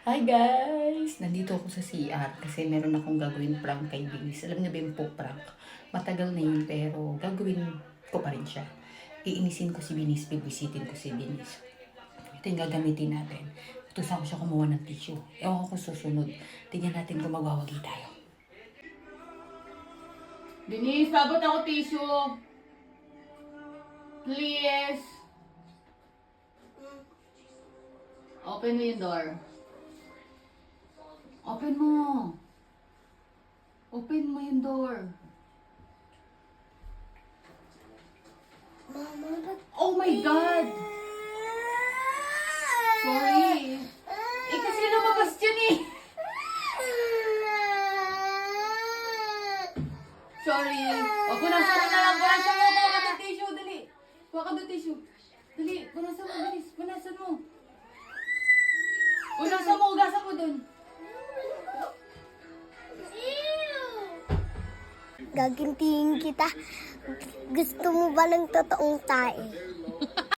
Hi guys! Nandito ako sa CR kasi meron akong gagawin prank kay Binis. Alam niyo ba yung po prank? Matagal na yun pero gagawin ko pa rin siya. Iinisin ko si Binis, bibisitin ko si Binis. Ito yung gagamitin natin. Utusan ko siya kumuha ng tissue. Ewan ko kung susunod. Tingnan natin kung magwawagi tayo. Binis, sabot ako tissue! Please! Open mo yung door. Open mo. Open mo yung door. Mama, ba't Oh my God! Sorry. Eh kasi lumabas dyan eh. Sorry. O, punasan mo na lang. Punasan mo. Kuha ka ng tissue. Dali. Kuha ka ng tissue. Dali. Punasan mo. Bilis. Punasan mo. Punasan mo. Ugasan mo dun. gagantiin kita? Gusto mo ba ng totoong tae?